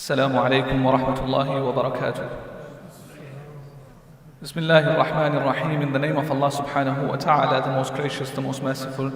السلام عليكم ورحمة الله وبركاته. Bismillahir Rahmanir Rahim. In the name of Allah subhanahu wa ta'ala, the most gracious, the most merciful.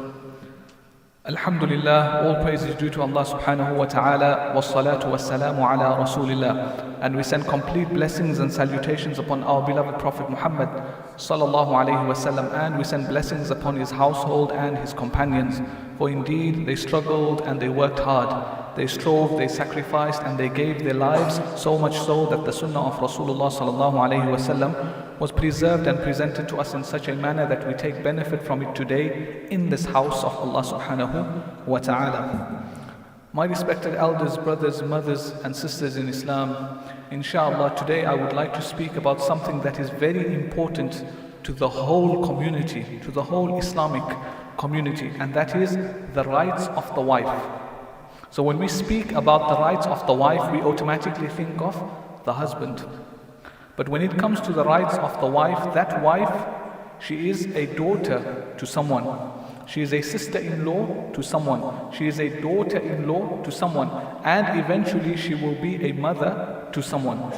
Alhamdulillah, all praise is due to Allah subhanahu wa ta'ala. Wassalatu wassalamu ala Rasulillah. And we send complete blessings and salutations upon our beloved Prophet Muhammad sallallahu alayhi wasallam. And we send blessings upon his household and his companions. For indeed, they struggled and they worked hard. They strove, they sacrificed, and they gave their lives, so much so that the sunnah of Rasulullah sallallahu alayhi wasallam was preserved and presented to us in such a manner that we take benefit from it today in this house of Allah subhanahu wa ta'ala. My respected elders, brothers, mothers and sisters in Islam, inshallah today I would like to speak about something that is very important to the whole community, to the whole Islamic community, and that is the rights of the wife. So when we speak about the rights of the wife, we automatically think of the husband. But when it comes to the rights of the wife, that wife, she is a daughter to someone. She is a sister-in-law to someone. She is a daughter-in-law to someone. And eventually she will be a mother to someone.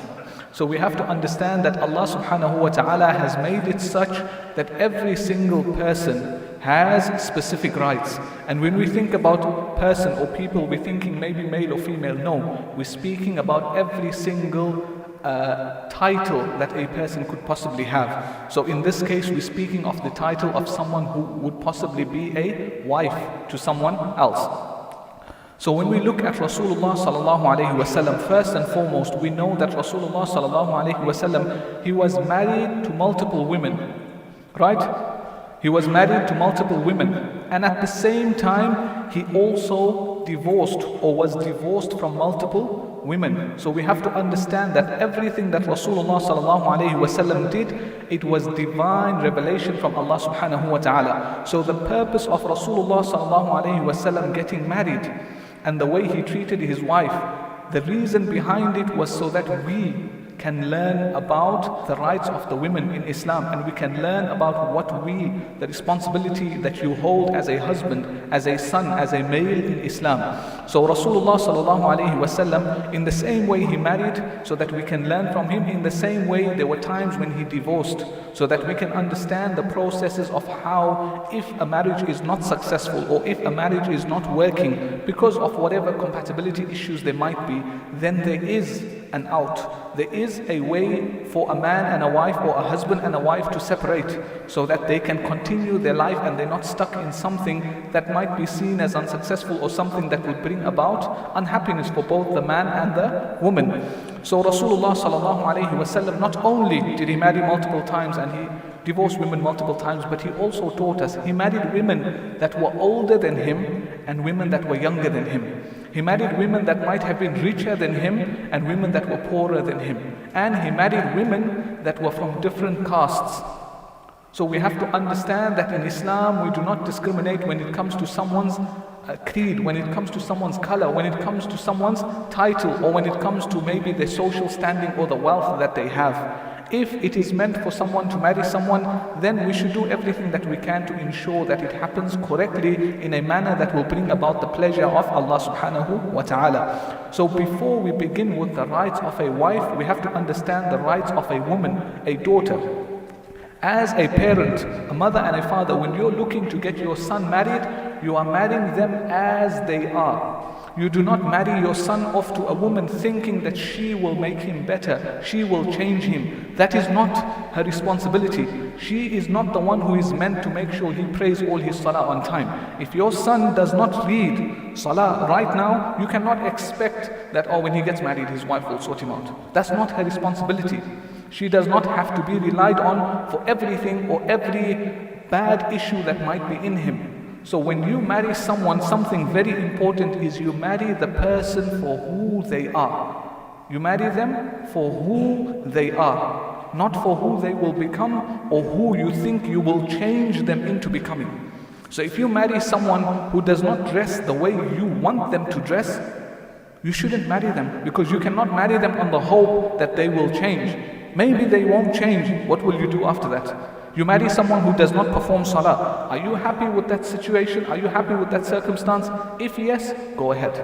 So we have to understand that Allah subhanahu wa ta'ala has made it such that every single person has specific rights. And when we think about person or people, we're thinking maybe male or female. No, we're speaking about every single title that a person could possibly have. So in this case, we're speaking of the title of someone who would possibly be a wife to someone else. So when we look at Rasulullah sallallahu alayhi wasallam, first and foremost, we know that Rasulullah sallallahu alayhi wasallam, he was married to multiple women, right? He was married to multiple women, and at the same time, he also divorced or was divorced from multiple women. So we have to understand that everything that Rasulullah sallallahu alayhi wasallam did, it was divine revelation from Allah subhanahu wa ta'ala. So the purpose of Rasulullah sallallahu alayhi wasallam getting married and the way he treated his wife, the reason behind it was so that we can learn about the rights of the women in Islam, and we can learn about the responsibility that you hold as a husband, as a son, as a male in Islam. So Rasulullah sallallahu alayhi wasallam, in the same way he married, so that we can learn from him, in the same way there were times when he divorced, so that we can understand the processes of how, if a marriage is not successful or if a marriage is not working because of whatever compatibility issues there might be, then there is an out. There is a way for a man and a wife, or a husband and a wife, to separate so that they can continue their life and they're not stuck in something that might be seen as unsuccessful or something that will bring about unhappiness for both the man and the woman. So Rasulullah sallallahu alayhi wasallam, not only did he marry multiple times and he divorced women multiple times, but he also taught us, he married women that were older than him and women that were younger than him. He married women that might have been richer than him and women that were poorer than him. And he married women that were from different castes. So we have to understand that in Islam we do not discriminate when it comes to someone's creed, when it comes to someone's color, when it comes to someone's title, or when it comes to maybe their social standing or the wealth that they have. If it is meant for someone to marry someone, then we should do everything that we can to ensure that it happens correctly in a manner that will bring about the pleasure of Allah subhanahu wa ta'ala. So before we begin with the rights of a wife, we have to understand the rights of a woman, a daughter. As a parent, a mother and a father, when you're looking to get your son married, you are marrying them as they are. You do not marry your son off to a woman thinking that she will make him better, she will change him. That is not her responsibility. She is not the one who is meant to make sure he prays all his salah on time. If your son does not read salah right now, you cannot expect that, when he gets married, his wife will sort him out. That's not her responsibility. She does not have to be relied on for everything or every bad issue that might be in him. So when you marry someone, something very important is you marry the person for who they are. You marry them for who they are, not for who they will become or who you think you will change them into becoming. So if you marry someone who does not dress the way you want them to dress, you shouldn't marry them, because you cannot marry them on the hope that they will change. Maybe they won't change. What will you do after that? You marry someone who does not perform salah. Are you happy with that situation? Are you happy with that circumstance? If yes, go ahead.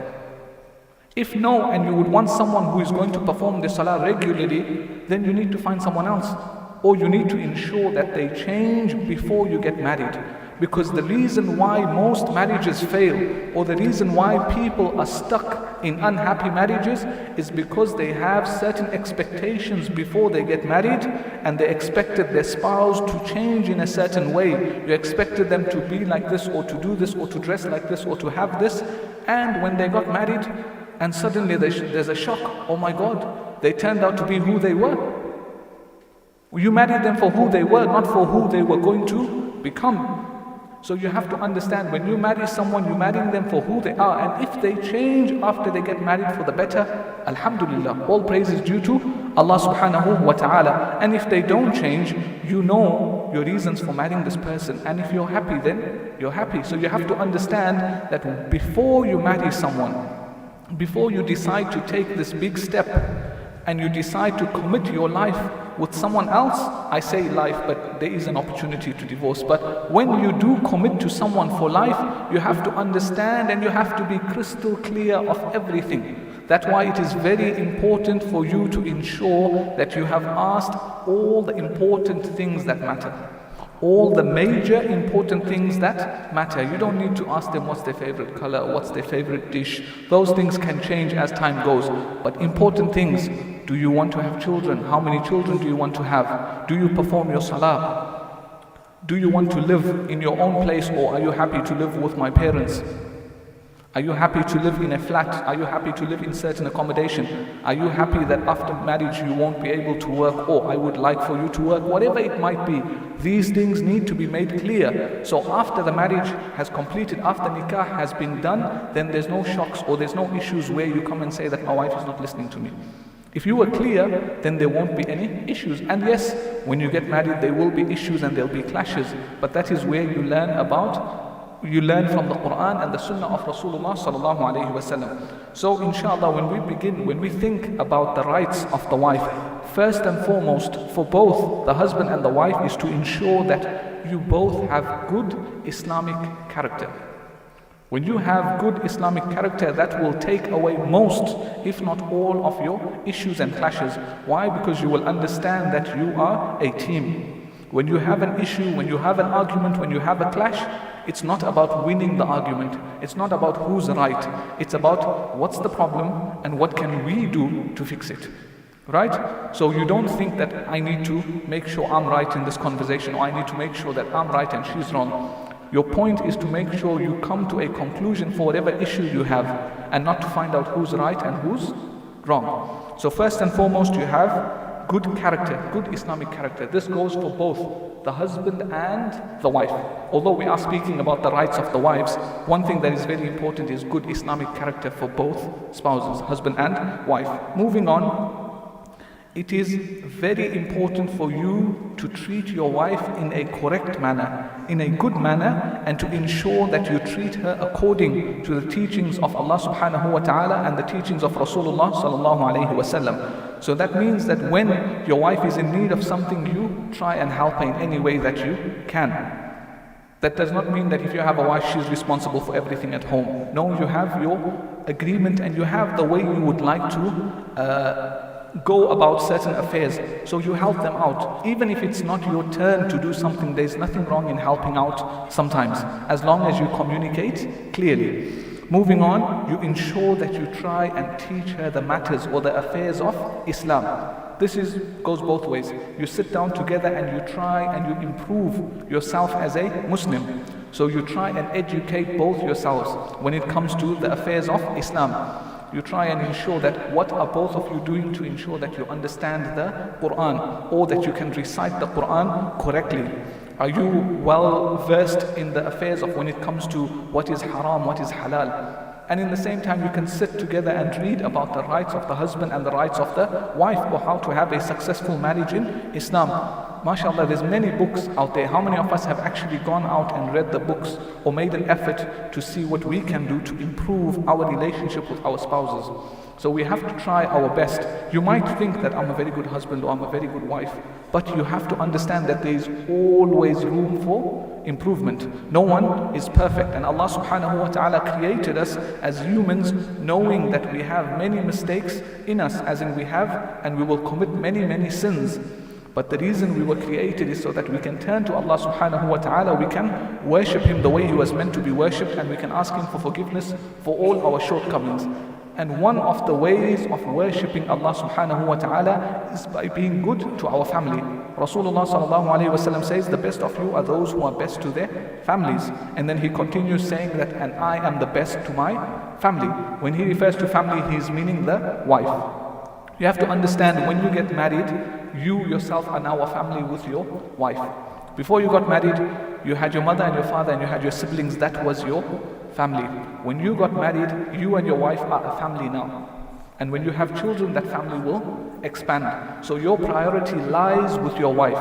If no, and you would want someone who is going to perform the salah regularly, then you need to find someone else. Or you need to ensure that they change before you get married. Because the reason why most marriages fail, or the reason why people are stuck in unhappy marriages, is because they have certain expectations before they get married, and they expected their spouse to change in a certain way. You expected them to be like this, or to do this, or to dress like this, or to have this. And when they got married, and suddenly there's a shock. Oh my God, they turned out to be who they were. You married them for who they were, not for who they were going to become. So you have to understand, when you marry someone, you're marrying them for who they are. And if they change after they get married for the better, alhamdulillah, all praise is due to Allah subhanahu wa ta'ala. And if they don't change, you know your reasons for marrying this person. And if you're happy, then you're happy. So you have to understand that before you marry someone, before you decide to take this big step, and you decide to commit your life with someone else, I say life, but there is an opportunity to divorce. But when you do commit to someone for life, you have to understand and you have to be crystal clear of everything. That's why it is very important for you to ensure that you have asked all the important things that matter. All the major important things that matter. You don't need to ask them what's their favorite color, what's their favorite dish. Those things can change as time goes. But important things, do you want to have children? How many children do you want to have? Do you perform your salah? Do you want to live in your own place, or are you happy to live with my parents? Are you happy to live in a flat? Are you happy to live in certain accommodation? Are you happy that after marriage you won't be able to work, or I would like for you to work? Whatever it might be, these things need to be made clear. So after the marriage has completed, after nikah has been done, then there's no shocks or there's no issues where you come and say that my wife is not listening to me. If you were clear, then there won't be any issues. And yes, when you get married, there will be issues and there'll be clashes. But that is where you learn from the Quran and the Sunnah of Rasulullah sallallahu alaihi wasallam. So inshallah, when we think about the rights of the wife, first and foremost for both the husband and the wife is to ensure that you both have good Islamic character. When you have good Islamic character, that will take away most, if not all, of your issues and clashes. Why? Because you will understand that you are a team. When you have an issue, when you have an argument, when you have a clash, it's not about winning the argument. It's not about who's right. It's about what's the problem and what can we do to fix it. Right? So you don't think that I need to make sure I'm right in this conversation, or I need to make sure that I'm right and she's wrong. Your point is to make sure you come to a conclusion for whatever issue you have, and not to find out who's right and who's wrong. So first and foremost, you have good character, good Islamic character. This goes for both the husband and the wife. Although we are speaking about the rights of the wives, one thing that is very important is good Islamic character for both spouses, husband and wife. Moving on, it is very important for you to treat your wife in a correct manner, in a good manner, and to ensure that you treat her according to the teachings of Allah subhanahu wa ta'ala and the teachings of Rasulullah sallallahu alayhi wa sallam. So that means that when your wife is in need of something, you try and help her in any way that you can. That does not mean that if you have a wife, she's responsible for everything at home. No, you have your agreement and you have the way you would like to go about certain affairs. So you help them out. Even if it's not your turn to do something, there's nothing wrong in helping out sometimes, as long as you communicate clearly. Moving on, you ensure that you try and teach her the matters or the affairs of Islam. This goes both ways. You sit down together and you try and you improve yourself as a Muslim. So you try and educate both yourselves when it comes to the affairs of Islam. You try and ensure that what are both of you doing to ensure that you understand the Quran, or that you can recite the Quran correctly. Are you well versed in the affairs of when it comes to what is haram, what is halal? And in the same time, you can sit together and read about the rights of the husband and the rights of the wife, or how to have a successful marriage in Islam. MashaAllah, there's many books out there. How many of us have actually gone out and read the books or made an effort to see what we can do to improve our relationship with our spouses? So we have to try our best. You might think that I'm a very good husband or I'm a very good wife, but you have to understand that there is always room for improvement. No one is perfect, and Allah subhanahu wa ta'ala created us as humans knowing that we have many mistakes in us, as in we have and we will commit many sins. But the reason we were created is so that we can turn to Allah subhanahu wa ta'ala, we can worship Him the way He was meant to be worshipped, and we can ask Him for forgiveness for all our shortcomings. And one of the ways of worshipping Allah subhanahu wa ta'ala is by being good to our family. Rasulullah sallallahu alayhi wa sallam says, the best of you are those who are best to their families. And then he continues saying that, and I am the best to my family. When he refers to family, he is meaning the wife. You have to understand, when you get married, you yourself are now a family with your wife. Before you got married, you had your mother and your father and you had your siblings. That was your family. When you got married, you and your wife are a family now. And when you have children, that family will expand. So your priority lies with your wife.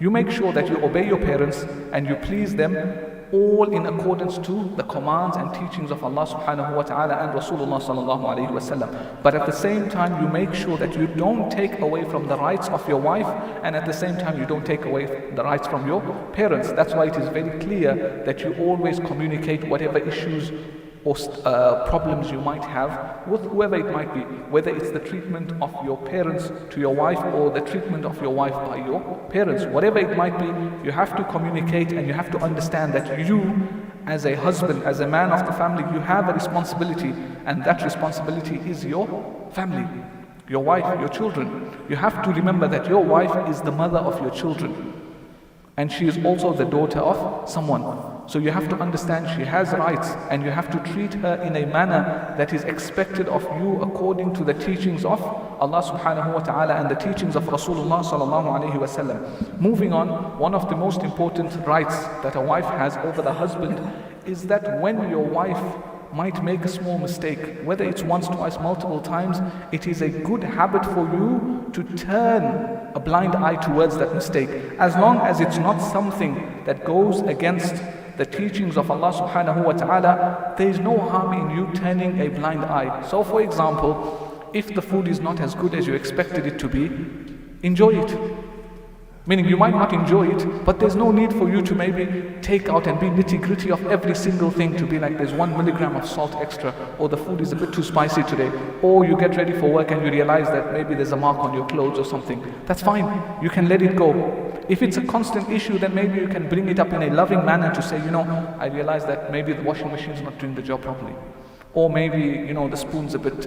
You make sure that you obey your parents and you please them, all in accordance to the commands and teachings of Allah subhanahu wa ta'ala and Rasulullah sallallahu alayhi wa sallam. But at the same time, you make sure that you don't take away from the rights of your wife, and at the same time, you don't take away the rights from your parents. That's why it is very clear that you always communicate whatever issues or problems you might have with whoever it might be, whether it's the treatment of your parents to your wife or the treatment of your wife by your parents. Whatever it might be, you have to communicate, and you have to understand that you, as a husband, as a man of the family, you have a responsibility, and that responsibility is your family, your wife, your children. You have to remember that your wife is the mother of your children, and she is also the daughter of someone. So you have to understand she has rights, and you have to treat her in a manner that is expected of you according to the teachings of Allah subhanahu wa ta'ala and the teachings of Rasulullah sallallahu alayhi wa sallam. Moving on, one of the most important rights that a wife has over the husband is that when your wife might make a small mistake, whether it's once, twice, multiple times, it is a good habit for you to turn a blind eye towards that mistake, as long as it's not something that goes against the teachings of Allah subhanahu wa ta'ala. There is no harm in you turning a blind eye. So for example, if the food is not as good as you expected it to be, enjoy it. Meaning you might not enjoy it, but there's no need for you to maybe take out and be nitty-gritty of every single thing, to be like there's 1 milligram of salt extra, or the food is a bit too spicy today, or you get ready for work and you realize that maybe there's a mark on your clothes or something. That's fine, you can let it go. If it's a constant issue, then maybe you can bring it up in a loving manner to say, I realize that maybe the washing machine is not doing the job properly. Or maybe, the spoon's a bit,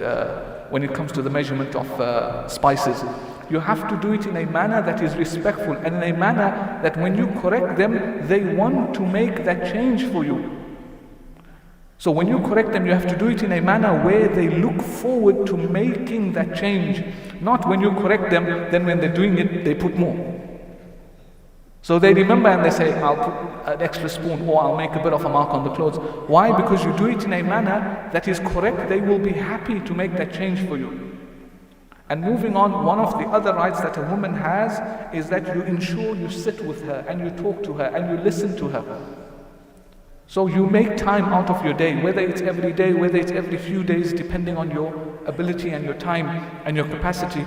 when it comes to the measurement of spices. You have to do it in a manner that is respectful, and in a manner that when you correct them, they want to make that change for you. So when you correct them, you have to do it in a manner where they look forward to making that change. Not when you correct them, then when they're doing it, they put more. So they remember and they say, I'll put an extra spoon, or I'll make a bit of a mark on the clothes. Why? Because you do it in a manner that is correct. They will be happy to make that change for you. And moving on, one of the other rights that a woman has is that you ensure you sit with her and you talk to her and you listen to her. So you make time out of your day, whether it's every day, whether it's every few days, depending on your ability and your time and your capacity.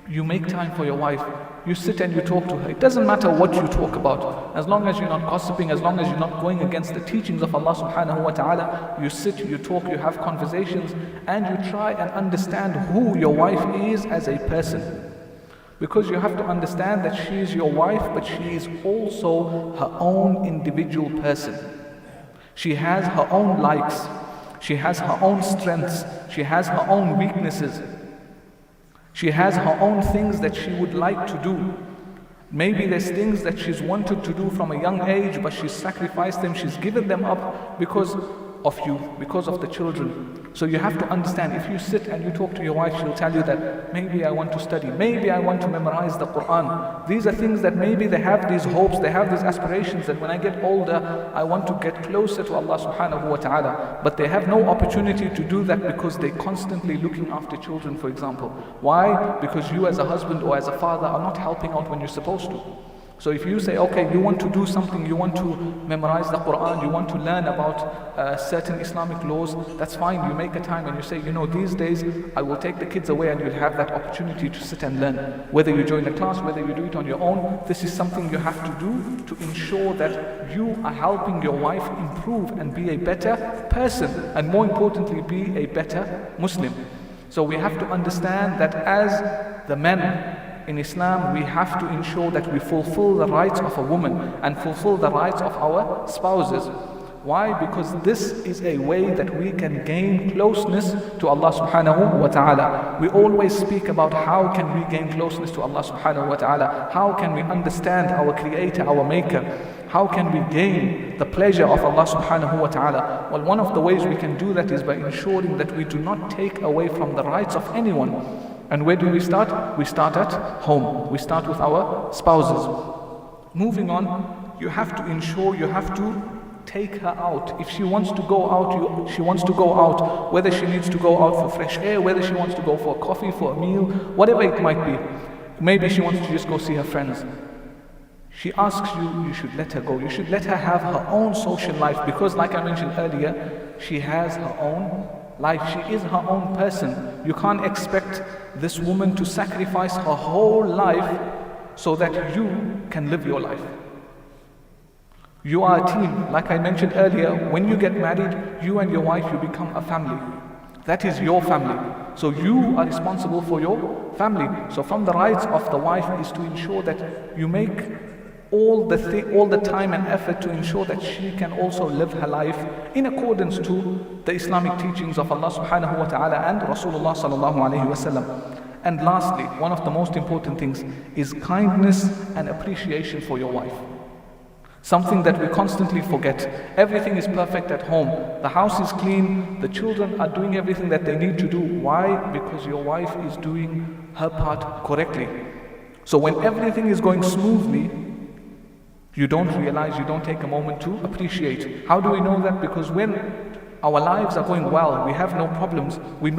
You make time for your wife. You sit and you talk to her. It doesn't matter what you talk about. As long as you're not gossiping, as long as you're not going against the teachings of Allah subhanahu wa ta'ala, you sit, you talk, you have conversations, and you try and understand who your wife is as a person. Because you have to understand that she is your wife, but she is also her own individual person. She has her own likes. She has her own strengths. She has her own weaknesses. She has her own things that she would like to do. Maybe there's things that she's wanted to do from a young age, but she's sacrificed them, she's given them up because of you, because of the children. So you have to understand, if you sit and you talk to your wife, she'll tell you that maybe I want to study, maybe I want to memorize the Quran. These are things that maybe they have these hopes, they have these aspirations that when I get older, I want to get closer to Allah subhanahu wa ta'ala. But they have no opportunity to do that because they're constantly looking after children, for example. Why? Because you as a husband or as a father are not helping out when you're supposed to. So if you say, okay, you want to do something, you want to memorize the Quran, you want to learn about certain Islamic laws, that's fine. You make a time and you say, these days I will take the kids away and you'll have that opportunity to sit and learn. Whether you join a class, whether you do it on your own, this is something you have to do to ensure that you are helping your wife improve and be a better person, and more importantly, be a better Muslim. So we have to understand that as the men in Islam, we have to ensure that we fulfill the rights of a woman and fulfill the rights of our spouses. Why? Because this is a way that we can gain closeness to Allah subhanahu wa ta'ala. We always speak about how can we gain closeness to Allah subhanahu wa ta'ala. How can we understand our Creator, our Maker? How can we gain the pleasure of Allah subhanahu wa ta'ala? Well, one of the ways we can do that is by ensuring that we do not take away from the rights of anyone. And where do we start? We start at home. We start with our spouses. Moving on, you have to ensure, you have to take her out. If she wants to go out, she wants to go out. Whether she needs to go out for fresh air, whether she wants to go for coffee, for a meal, whatever it might be. Maybe she wants to just go see her friends. She asks you, you should let her go. You should let her have her own social life, because like I mentioned earlier, she has her own life. She is her own person. You can't expect this woman to sacrifice her whole life so that you can live your life. You are a team. Like I mentioned earlier, when you get married, you and your wife, you become a family. That is your family. So you are responsible for your family. So from the rights of the wife is to ensure that you make all the time and effort to ensure that she can also live her life in accordance to the Islamic teachings of Allah subhanahu wa ta'ala and Rasulullah sallallahu alayhi wa sallam. And lastly, one of the most important things is kindness and appreciation for your wife. Something that we constantly forget. Everything is perfect at home. The house is clean. The children are doing everything that they need to do. Why? Because your wife is doing her part correctly. So when everything is going smoothly, you don't realize, you don't take a moment to appreciate. How do we know that? Because when our lives are going well, we have no problems, we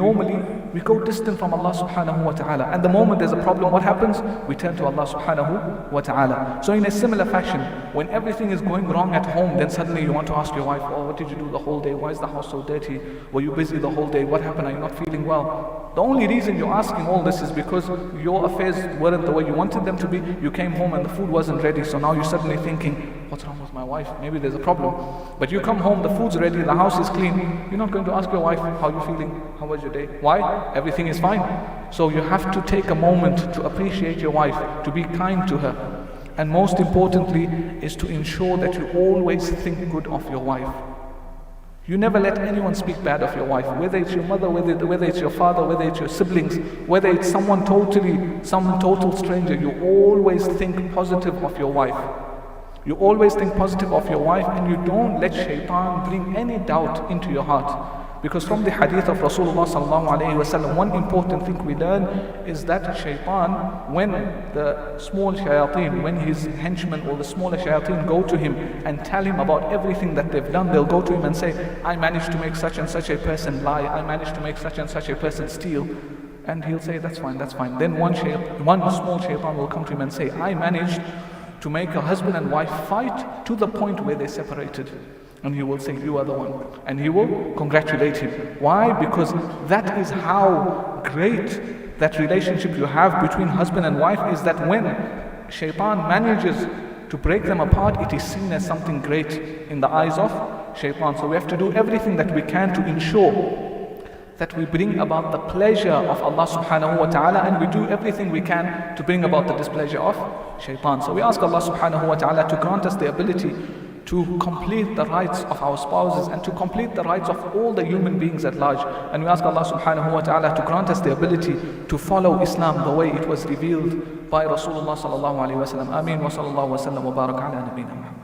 go distant from Allah subhanahu wa ta'ala. And the moment there's a problem, what happens? We turn to Allah subhanahu wa ta'ala. So in a similar fashion, when everything is going wrong at home, then suddenly you want to ask your wife, oh, what did you do the whole day? Why is the house so dirty? Were you busy the whole day? What happened? Are you not feeling well? The only reason you're asking all this is because your affairs weren't the way you wanted them to be. You came home and the food wasn't ready, so now you're suddenly thinking, what's wrong with my wife? Maybe there's a problem. But you come home, the food's ready, the house is clean. You're not going to ask your wife, how are you feeling? How was your day? Why? Everything is fine. So you have to take a moment to appreciate your wife, to be kind to her. And most importantly is to ensure that you always think good of your wife. You never let anyone speak bad of your wife, whether it's your mother, whether it's your father, whether it's your siblings, whether it's some total stranger. You always think positive of your wife. You always think positive of your wife, and you don't let shaitan bring any doubt into your heart. Because from the hadith of Rasulullah sallallahu alayhi wa sallam, one important thing we learn is that shaitan, when the small shayateen, when his henchmen or the smaller shayateen go to him and tell him about everything that they've done, they'll go to him and say, I managed to make such and such a person lie, I managed to make such and such a person steal. And he'll say, that's fine, that's fine. Then one small shaitan will come to him and say, I managed to make a husband and wife fight to the point where they separated. And he will say, you are the one. And he will congratulate him. Why? Because that is how great that relationship you have between husband and wife is, that when shaitan manages to break them apart, it is seen as something great in the eyes of shaitan. So we have to do everything that we can to ensure that we bring about the pleasure of Allah subhanahu wa ta'ala, and we do everything we can to bring about the displeasure of shaitan. So we ask Allah subhanahu wa ta'ala to grant us the ability to complete the rights of our spouses and to complete the rights of all the human beings at large. And we ask Allah subhanahu wa ta'ala to grant us the ability to follow Islam the way it was revealed by Rasulullah sallallahu alayhi wa sallam. Ameen wa sallallahu wa sallam wa barak ala nabina Muhammad.